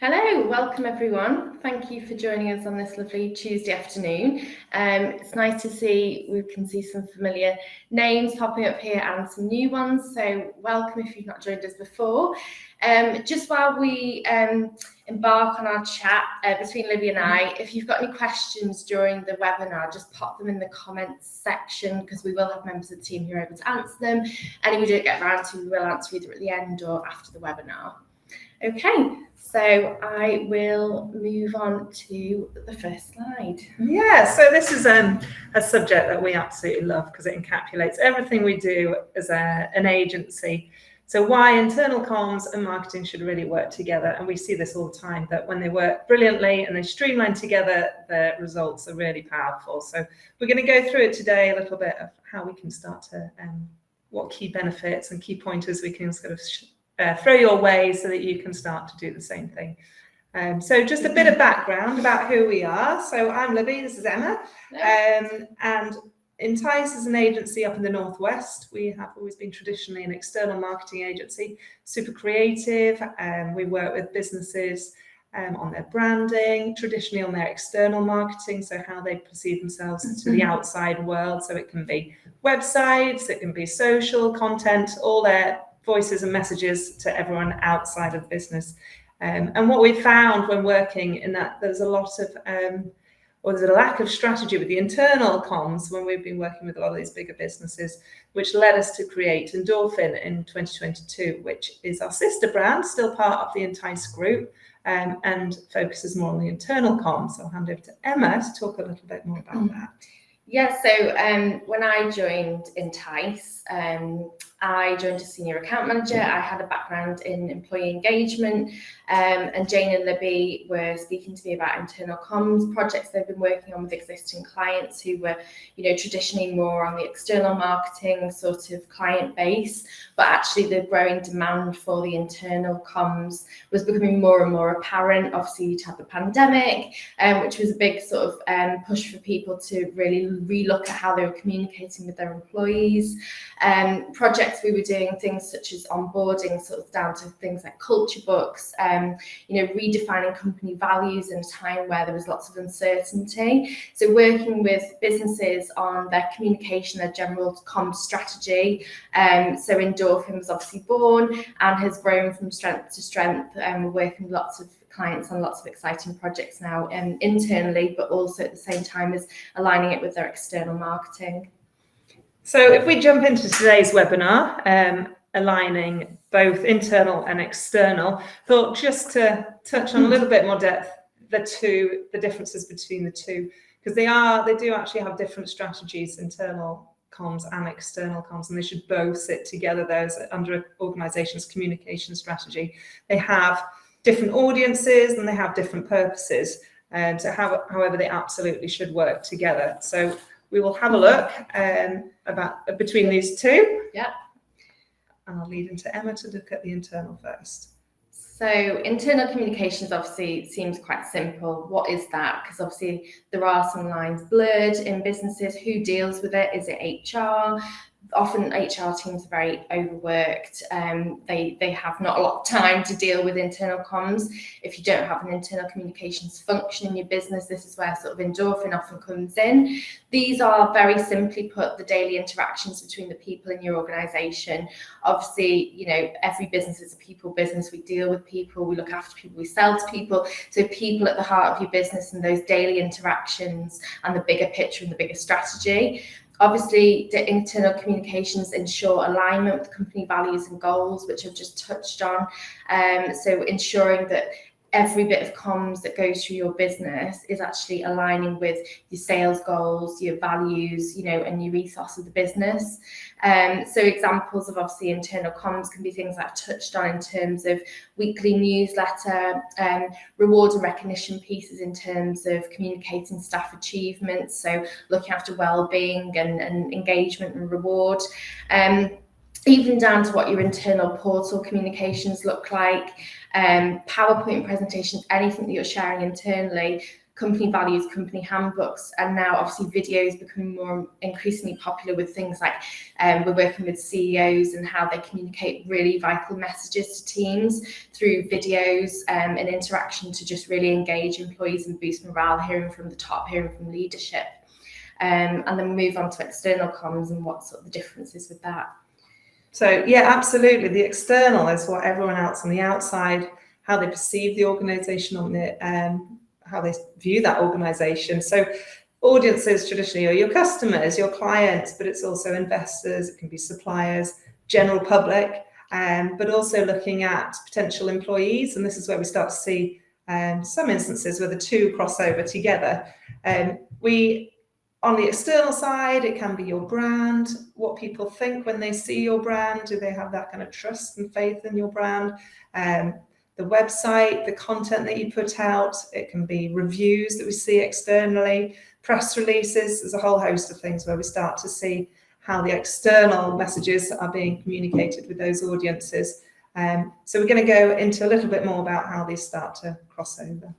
Hello, welcome everyone. Thank you for joining us on this lovely Tuesday afternoon. It's nice to see, we can see some familiar names popping up here and some new ones, so welcome if you've not joined us before. Just while we embark on our chat between Libby and I, if you've got any questions during the webinar, just pop them in the comments section because we will have members of the team who are able to answer them. Any we don't get around to, we will answer either at the end or after the webinar. Okay, so I will move on to the first slide. Yeah, so this is a subject that we absolutely love because it encapsulates everything we do as an agency. So why internal comms and marketing should really work together. And we see this all the time, that when they work brilliantly and they streamline together, the results are really powerful. So we're going to go through it today, a little bit of how we can start to, what key benefits and key pointers we can sort of throw your way so that you can start to do the same thing. So just a bit of background about who we are. So I'm Libby, this is Emma, and Entwisle is an agency up in the Northwest. We have always been traditionally an external marketing agency, super creative, and we work with businesses on their branding, traditionally on their external marketing, so how they perceive themselves to the outside world. So it can be websites, it can be social content, all their voices and messages to everyone outside of business. And what we found when working in that, there's a lot of, or there's a lack of strategy with the internal comms when we've been working with a lot of these bigger businesses, which led us to create Endorphin in 2022, which is our sister brand, still part of the Entwisle group, and focuses more on the internal comms. So I'll hand over to Emma to talk a little bit more about that. Yeah, so when I joined Entwisle, I joined as senior account manager. I had a background in employee engagement, and Jane and Libby were speaking to me about internal comms projects they've been working on with existing clients who were, traditionally more on the external marketing sort of client base, but actually the growing demand for the internal comms was becoming more and more apparent. Obviously, you'd had the pandemic, which was a big sort of push for people to really relook at how they were communicating with their employees. Projects we were doing, things such as onboarding, sort of down to things like culture books, redefining company values in a time where there was lots of uncertainty. So working with businesses on their communication, their general comms strategy. So Endorphin was obviously born and has grown from strength to strength. We're working with lots of clients on lots of exciting projects now, internally, but also at the same time as aligning it with their external marketing. So if we jump into today's webinar, aligning both internal and external, thought just to touch on a little bit more depth, the differences between the two, because they do actually have different strategies, internal comms and external comms, and they should both sit together. There's under an organization's communication strategy. They have different audiences and they have different purposes, so however they absolutely should work together. So we will have a look about between these two. Yeah. And I'll lead into Emma to look at the internal first. So internal communications obviously seems quite simple. What is that? Because obviously there are some lines blurred in businesses. Who deals with it? Is it HR? Often HR teams are very overworked. They have not a lot of time to deal with internal comms. If you don't have an internal communications function in your business, this is where sort of Endorphin often comes in. These are very simply put the daily interactions between the people in your organization. Obviously, every business is a people business. We deal with people, we look after people, we sell to people. So people at the heart of your business and those daily interactions and the bigger picture and the bigger strategy. Obviously, the internal communications ensure alignment with company values and goals, which I've just touched on. So ensuring that every bit of comms that goes through your business is actually aligning with your sales goals, your values, and your ethos of the business. So examples of obviously internal comms can be things I've touched on in terms of weekly newsletter, reward and recognition pieces in terms of communicating staff achievements, so looking after well-being and engagement and reward. Even down to what your internal portal communications look like, PowerPoint presentations, anything that you're sharing internally, company values, company handbooks, and now obviously videos becoming more increasingly popular with things like we're working with CEOs and how they communicate really vital messages to teams through videos and interaction to just really engage employees and boost morale, hearing from the top, hearing from leadership. And then move on to external comms and what sort of the differences with that. So yeah, absolutely. The external is what everyone else on the outside, how they perceive the organisation, on the how they view that organisation. So audiences traditionally are your customers, your clients, but it's also investors, it can be suppliers, general public, but also looking at potential employees. And this is where we start to see some instances where the two cross over together. On the external side, it can be your brand, what people think when they see your brand. Do they have that kind of trust and faith in your brand? The website, the content that you put out, it can be reviews that we see externally, press releases. There's a whole host of things where we start to see how the external messages are being communicated with those audiences. So we're going to go into a little bit more about how these start to cross over.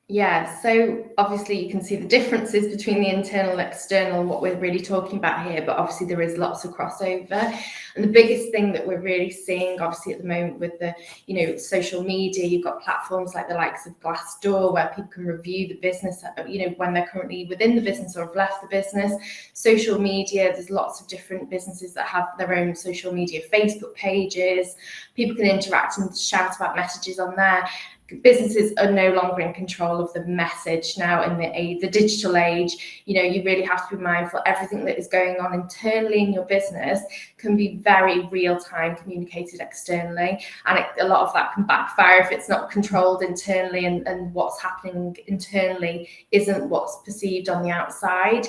Yeah, so obviously you can see the differences between the internal and external, what we're really talking about here, but obviously there is lots of crossover. And the biggest thing that we're really seeing, obviously at the moment with the, social media, you've got platforms like the likes of Glassdoor where people can review the business, when they're currently within the business or have left the business. Social media, there's lots of different businesses that have their own social media Facebook pages. People can interact and shout about messages on there. Businesses are no longer in control of the message now in the digital age. You really have to be mindful. Everything that is going on internally in your business can be very real-time communicated externally, and a lot of that can backfire if it's not controlled internally, and what's happening internally isn't what's perceived on the outside.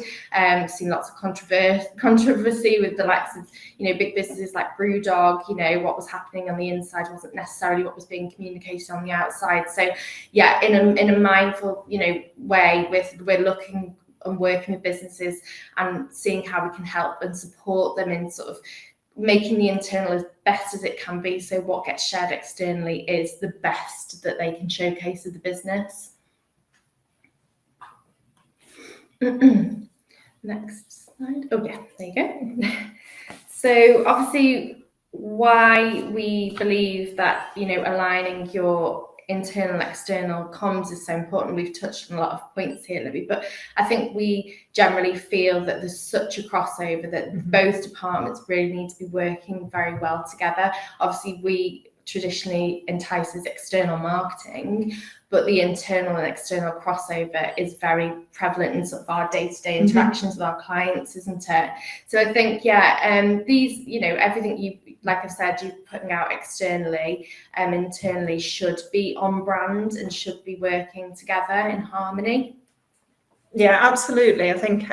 Seen lots of controversy with the likes of big businesses like Brewdog. What was happening on the inside wasn't necessarily what was being communicated on the outside. So yeah, in a mindful way, we're looking and working with businesses and seeing how we can help and support them in sort of making the internal as best as it can be, so what gets shared externally is the best that they can showcase of the business. Next slide. Oh yeah, there you go. So obviously why we believe that aligning your internal and external comms is so important. We've touched on a lot of points here, Libby, but I think we generally feel that there's such a crossover that both departments really need to be working very well together. Obviously, we traditionally entice as external marketing, but the internal and external crossover is very prevalent in sort of our day-to-day interactions with our clients, isn't it? So I think, these, everything you, like I've said, you're putting out externally and internally should be on brand and should be working together in harmony. Yeah, absolutely. I think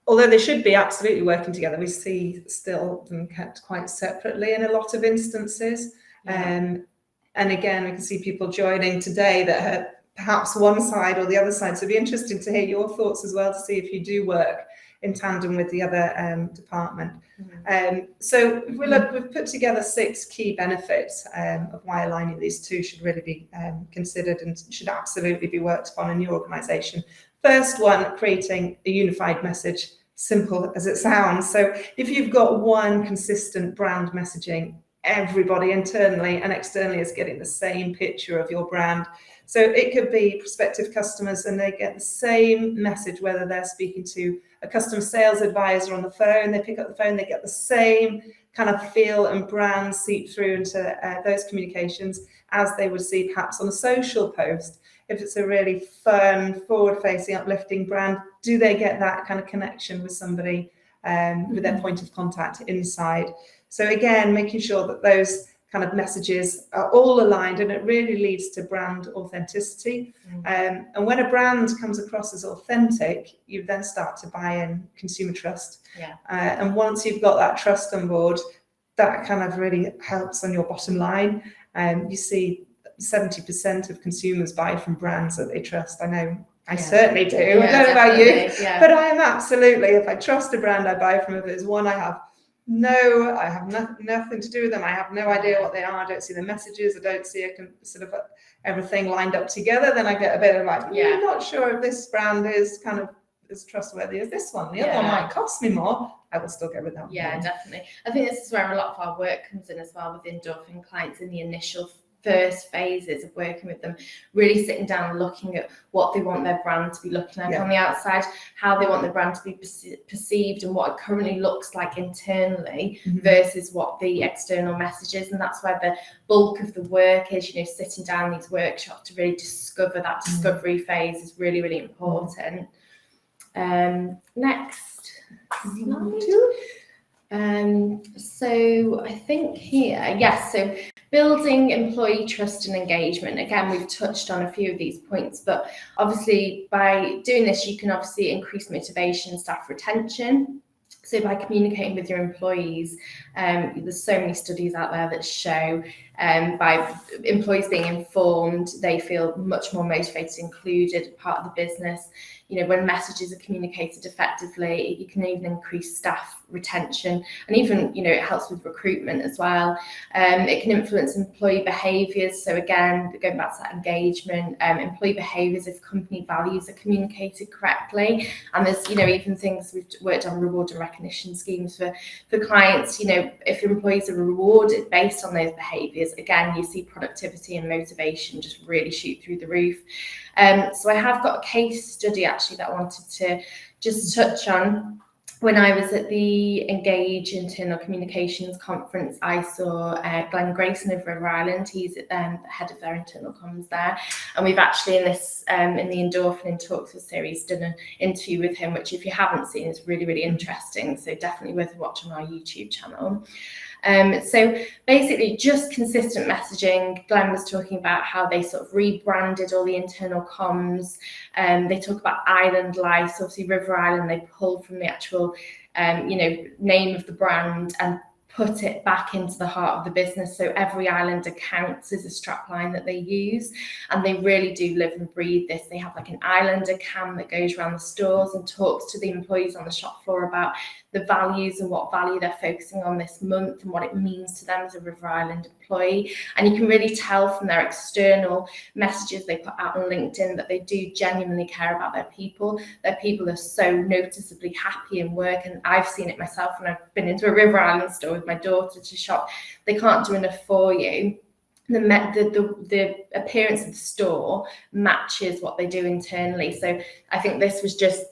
although they should be absolutely working together, we see still them kept quite separately in a lot of instances. And again, we can see people joining today that have perhaps one side or the other side. So it'd be interesting to hear your thoughts as well, to see if you do work in tandem with the other department. So we've put together 6 key benefits of why aligning these two should really be considered and should absolutely be worked upon in your organisation. First one, creating a unified message, simple as it sounds. So if you've got one consistent brand messaging, everybody internally and externally is getting the same picture of your brand. So it could be prospective customers and they get the same message, whether they're speaking to a customer sales advisor on the phone, they pick up the phone, they get the same kind of feel and brand seep through into those communications as they would see perhaps on a social post. If it's a really fun, forward-facing, uplifting brand, do they get that kind of connection with somebody with their point of contact inside? So again, making sure that those kind of messages are all aligned, and it really leads to brand authenticity. And when a brand comes across as authentic, you then start to buy in consumer trust. And once you've got that trust on board, that kind of really helps on your bottom line. You see 70% of consumers buy from brands that they trust. I know I certainly do. I don't know about you, but I am absolutely, if I trust a brand I buy from, if there's one I have no, I have nothing to do with them. I have no idea what they are. I don't see the messages. I don't see sort of everything lined up together. Then I get a bit of like, I'm not sure if this brand is kind of as trustworthy as this one. The other one might cost me more. I will still go with that one. Yeah, definitely. I think this is where a lot of our work comes in as well with Endorphin clients in the initial first phases of working with them, really sitting down and looking at what they want their brand to be looking like on the outside, how they want the brand to be perceived, and what it currently looks like internally versus what the external message is. And that's where the bulk of the work is, sitting down in these workshops to really discover that discovery phase is really, really important. Next slide. So I think here, so building employee trust and engagement. Again, we've touched on a few of these points, but obviously by doing this, you can obviously increase motivation, staff retention. So by communicating with your employees, there's so many studies out there that show by employees being informed, they feel much more motivated, included, part of the business. When messages are communicated effectively, you can even increase staff retention, and even, it helps with recruitment as well. It can influence employee behaviours. So again, going back to that engagement, employee behaviours if company values are communicated correctly. And there's, even things we've worked on reward and recognition schemes for clients. If your employees are rewarded based on those behaviours, again, you see productivity and motivation just really shoot through the roof. So I have got a case study actually that I wanted to just touch on. When I was at the Engage Internal Communications Conference, I saw Glenn Grayson of River Island. He's the head of their internal comms there. And we've actually in this, in the Endorphin in Talks with series, done an interview with him, which if you haven't seen is really, really interesting. So definitely worth watching on our YouTube channel. So basically just consistent messaging. Glenn was talking about how they sort of rebranded all the internal comms. They talk about island life. So obviously River Island, they pulled from the actual, name of the brand and put it back into the heart of the business. So every island counts as a strapline that they use, and they really do live and breathe this. They have like an Islander cam that goes around the stores and talks to the employees on the shop floor about the values and what value they're focusing on this month and what it means to them as a River Island employee. And you can really tell from their external messages they put out on LinkedIn that they do genuinely care about their people. Their people are so noticeably happy in work, and I've seen it myself when I've been into a River Island store with my daughter to shop. They can't do enough for you. The appearance of the store matches what they do internally. So I think this was just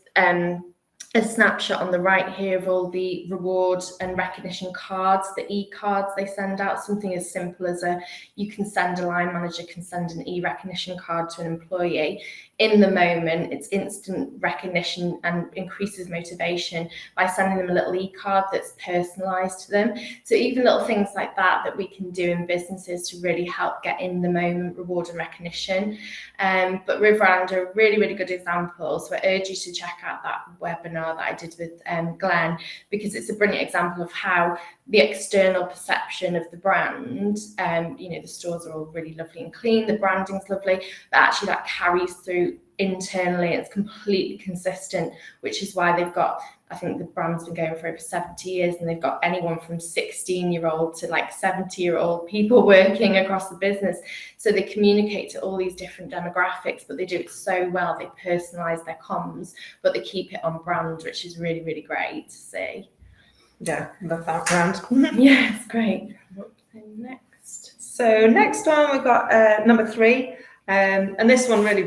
a snapshot on the right here of all the reward and recognition cards, the e-cards they send out. Something as simple as a line manager can send an e-recognition card to an employee. In the moment, it's instant recognition and increases motivation by sending them a little e-card that's personalised to them. So even little things like that we can do in businesses to really help get in the moment reward and recognition. But River Island are a really, really good example. So I urge you to check out that webinar that I did with Glenn, because it's a brilliant example of how the external perception of the brand, the stores are all really lovely and clean, the branding's lovely, but actually that carries through internally. It's completely consistent, which is why they've got, I think the brand's been going for over 70 years, and they've got anyone from 16-year-old to like 70-year-old people working across the business. So they communicate to all these different demographics, but they do it so well. They personalize their comms, but they keep it on brand, which is really, really great to see. Yeah, love that brand. Yeah, it's great. So next one we've got number 3. And this one really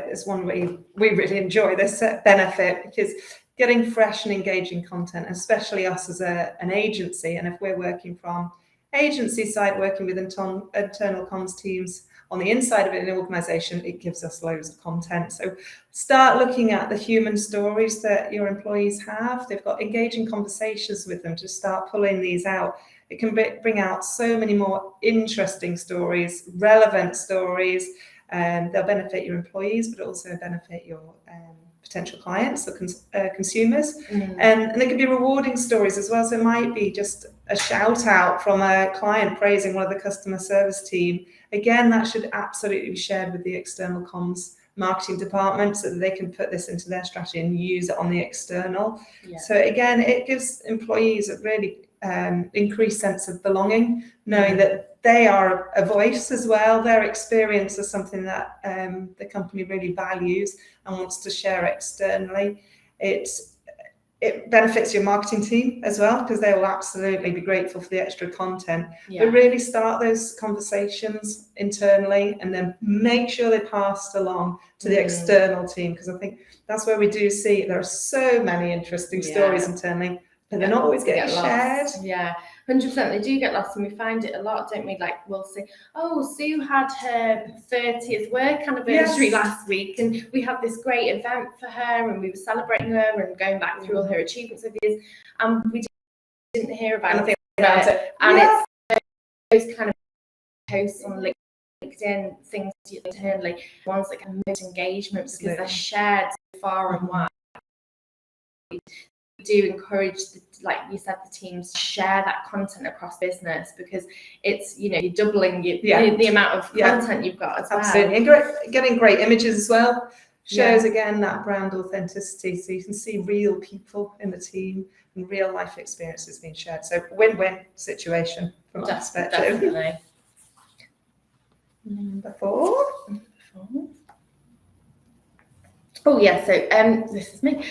is one we really enjoy this benefit, because getting fresh and engaging content, especially us as an agency, and if we're working from agency side, working with internal comms teams on the inside of it in an organisation, it gives us loads of content. So start looking at the human stories that your employees have. They've got engaging conversations with them. To start pulling these out. It can bring out so many more interesting stories, relevant stories, and they'll benefit your employees, but also benefit your potential clients or consumers. And they can be rewarding stories as well. So it might be just a shout out from a client praising one of the customer service team. Again, that should absolutely be shared with the external comms marketing department so that they can put this into their strategy and use it on the external. So again, it gives employees a really increased sense of belonging, knowing that they are a voice as well. Their experience is something that the company really values and wants to share externally. It benefits your marketing team as well, because they will absolutely be grateful for the extra content. But really start those conversations internally and then make sure they passed along to the external team, because I think that's where we do see there are so many interesting stories internally, but they're not always getting shared. 100%. They do get lost, and we find it a lot, don't we? Like, we'll say, oh, Sue had her 30th work anniversary last week, and we had this great event for her, and we were celebrating her and going back through all her achievements over the years, and we didn't hear about it. And it's those kind of posts on LinkedIn, things internally, ones that can most engagement because they're shared far and wide. We do encourage, like you said, the teams to share that content across business, because it's, you know, you're doubling the amount of content you've got as well. Absolutely, and getting great images as well shows again that brand authenticity, so you can see real people in the team and real life experiences being shared. So win-win situation from our perspective. Definitely. Number 4. Oh yeah, so this is me.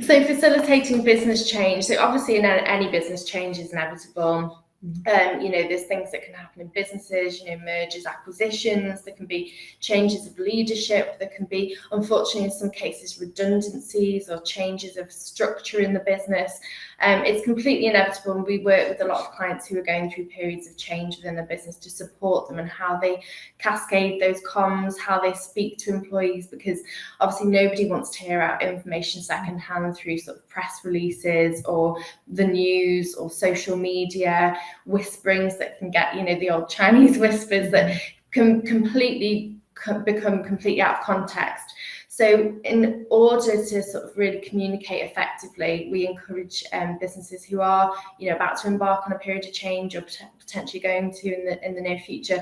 So facilitating business change. So obviously any business change is inevitable. You know, there's things that can happen in businesses, you know, mergers, acquisitions, there can be changes of leadership, there can be, unfortunately, in some cases, redundancies or changes of structure in the business. It's completely inevitable, and we work with a lot of clients who are going through periods of change within their business to support them and how they cascade those comms, how they speak to employees, because obviously nobody wants to hear out information secondhand through sort of press releases or the news or social media whisperings that can get, you know, the old Chinese whispers that can become completely out of context. So in order to sort of really communicate effectively, we encourage businesses who are, you know, about to embark on a period of change or potentially going to in the near future.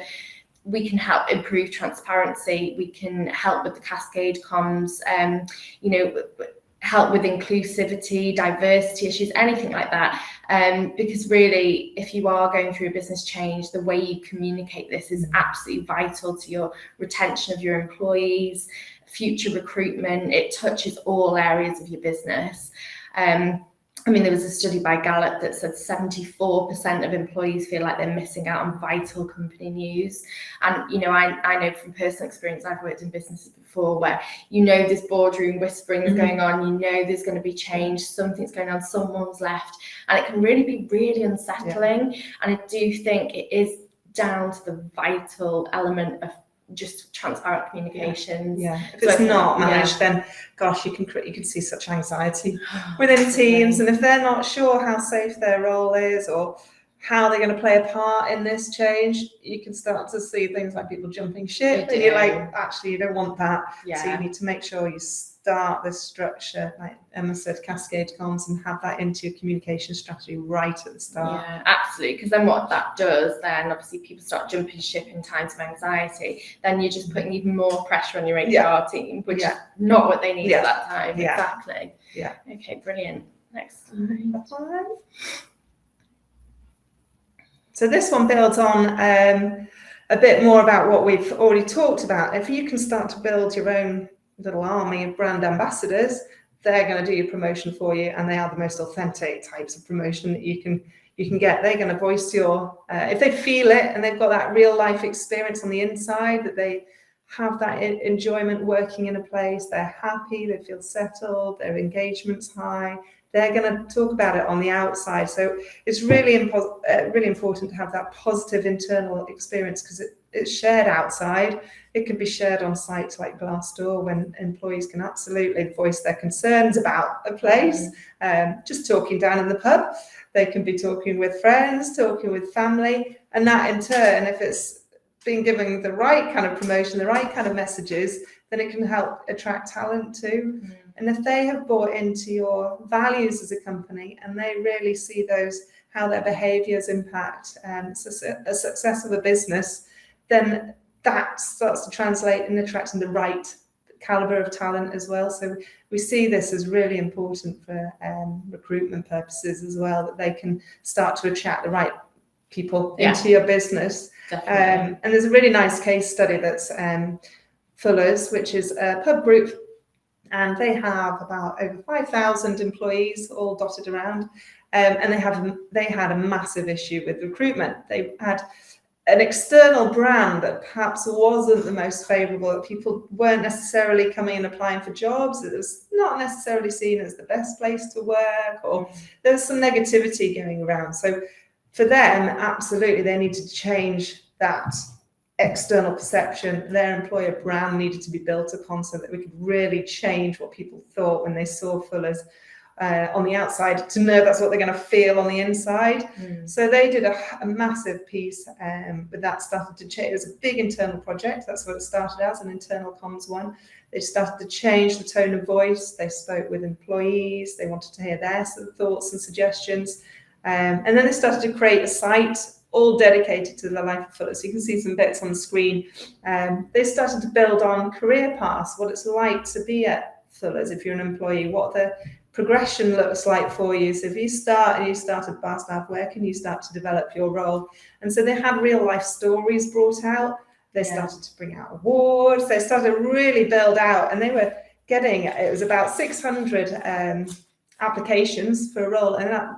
We can help improve transparency. We can help with the cascade comms, you know, help with inclusivity, diversity issues, anything like that. Because really, if you are going through a business change, the way you communicate this is absolutely vital to your retention of your employees, future recruitment. It touches all areas of your business. I mean, there was a study by Gallup that said 74% of employees feel like they're missing out on vital company news. And, you know, I know from personal experience, I've worked in businesses before where, you know, there's boardroom whispering is going on, you know, there's going to be change, something's going on, someone's left, and it can really be really unsettling. And I do think it is down to the vital element of just transparent communications. If it's not managed, then gosh, you can see such anxiety within teams, and if they're not sure how safe their role is or how they're going to play a part in this change, you can start to see things like people jumping ship, and you're like, actually, you don't want that. So you need to make sure you start this structure, like Emma said, cascade comms, and have that into your communication strategy right at the start. Yeah, absolutely. Because then what that does, then obviously people start jumping ship in times of anxiety. Then you're just putting even more pressure on your HR team, which is not what they need at that time. Exactly. Okay, brilliant. Next slide. So this one builds on a bit more about what we've already talked about. If you can start to build your own little army of brand ambassadors, they're going to do your promotion for you, and they are the most authentic types of promotion that you can get. They're going to voice your, if they feel it and they've got that real life experience on the inside, that they have that enjoyment working in a place, they're happy, they feel settled, their engagement's high, they're going to talk about it on the outside. So it's really really important to have that positive internal experience, because it's shared outside. It can be shared on sites like Glassdoor, when employees can absolutely voice their concerns about a place, just talking down in the pub. They can be talking with friends, talking with family, and that in turn, if it's been given the right kind of promotion, the right kind of messages, then it can help attract talent too. And if they have bought into your values as a company, and they really see those, how their behaviours impact a success of a business, then that starts to translate in attracting the right caliber of talent as well. So we see this as really important for recruitment purposes as well, that they can start to attract the right people into your business. And there's a really nice case study that's Fuller's, which is a pub group, and they have about over 5,000 employees all dotted around, and they had a massive issue with recruitment. They had an external brand that perhaps wasn't the most favourable, that people weren't necessarily coming and applying for jobs, it was not necessarily seen as the best place to work, or there was some negativity going around. So for them, absolutely, they needed to change that external perception. Their employer brand needed to be built upon, so that we could really change what people thought when they saw Fuller's on the outside, to know that's what they're going to feel on the inside. So they did a massive piece, but that started to change. It was a big internal project. That's what it started as, an internal comms one. They started to change the tone of voice. They spoke with employees. They wanted to hear their sort of thoughts and suggestions. And then they started to create a site all dedicated to the life of Fuller. So you can see some bits on the screen. They started to build on career paths, what it's like to be at Fuller's if you're an employee, what the progression looks like for you. So if you start at bar staff, where can you start to develop your role? And so they had real life stories brought out. They started to bring out awards. They started to really build out, and they were getting, it was about 600 applications for a role, and that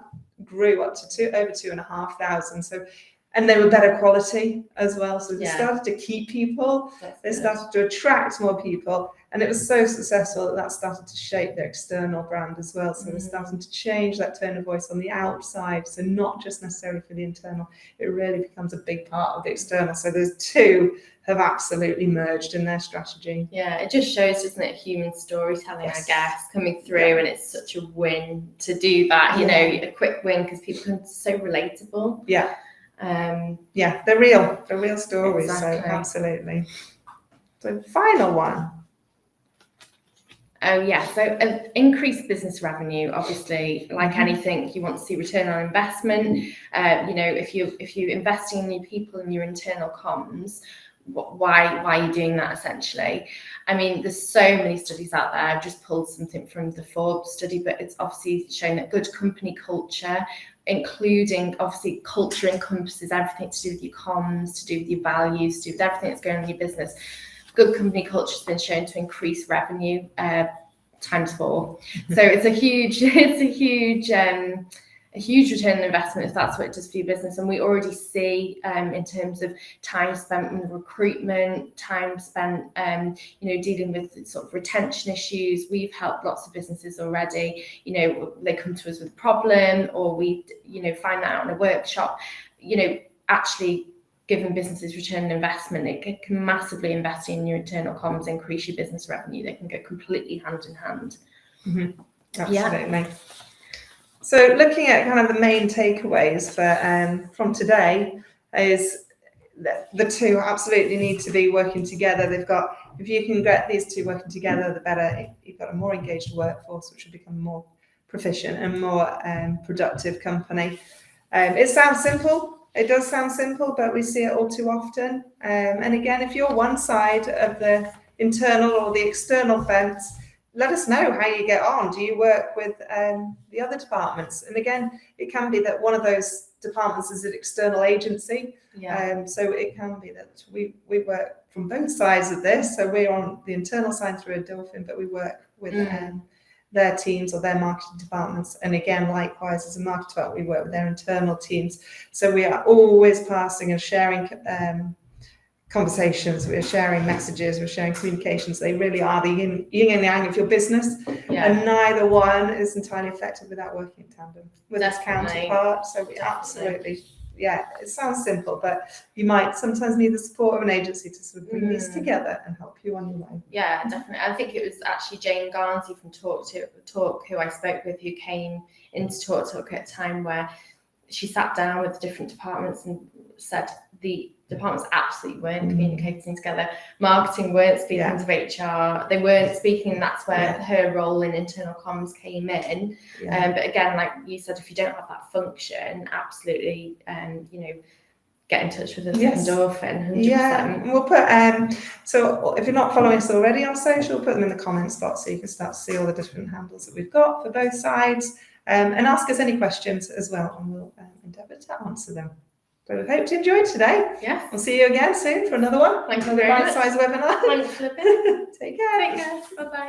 grew up to over 2,500. So, and they were better quality as well. So they started to keep people. They started to attract more people, and it was so successful that that started to shape their external brand as well. So they're starting to change that tone of voice on the outside. So not just necessarily for the internal, it really becomes a big part of the external. So those two have absolutely merged in their strategy. Yeah, it just shows, doesn't it, human storytelling, I guess, coming through, and it's such a win to do that, you know, a quick win, because people can, so relatable. They're real stories. Exactly. So absolutely. So final one. So increased business revenue, obviously, like anything, you want to see return on investment. You know, if you're investing in your people and your internal comms, why are you doing that, essentially? I mean, there's so many studies out there. I've just pulled something from the Forbes study, but it's obviously showing that good company culture, including, obviously, culture encompasses everything to do with your comms, to do with your values, to do with everything that's going on in your business. Good company culture has been shown to increase revenue times 4. So it's a huge return on investment if that's what it does for your business. And we already see in terms of time spent with recruitment, time spent you know, dealing with sort of retention issues. We've helped lots of businesses already. You know, they come to us with a problem, or we, you know, find that out in a workshop. You know, actually giving businesses return on investment, it can massively invest in your internal comms, increase your business revenue. They can go completely hand in hand. Absolutely. So looking at kind of the main takeaways for from today is that the two absolutely need to be working together. They've got, if you can get these two working together, the better. You've got a more engaged workforce, which will become more proficient and more productive company. It sounds simple. It does sound simple, but we see it all too often. And again, if you're one side of the internal or the external fence, let us know how you get on. Do you work with the other departments? And again, it can be that one of those departments is an external agency. So it can be that we work from both sides of this. So we're on the internal side through a Dolphin, but we work with their teams or their marketing departments. And again, likewise, as a marketing department, we work with their internal teams. So we are always passing and sharing conversations, we're sharing messages, we're sharing communications. They really are the yin and yang of your business, and neither one is entirely effective without working in tandem with its counterpart. So we absolutely, it sounds simple, but you might sometimes need the support of an agency to sort of bring these together and help you on your way. Yeah, definitely. I think it was actually Jane Garnsey from Talk who I spoke with, who came into Talk at a time where she sat down with different departments and said the departments absolutely weren't communicating together. Marketing weren't speaking to HR. They weren't speaking, and that's where her role in internal comms came in. But again, like you said, if you don't have that function, absolutely, you know, get in touch with us. Yes. Endorphin, 100%. Yeah, and we'll put so if you're not following us already on social, we'll put them in the comments box so you can start to see all the different handles that we've got for both sides, and ask us any questions as well, and we'll endeavour to answer them. So we hope you enjoyed today. Yes. We'll see you again soon for another one. Thank you very much. Bite-sized webinar. Thanks, Libby. Take care. Take care. Bye-bye.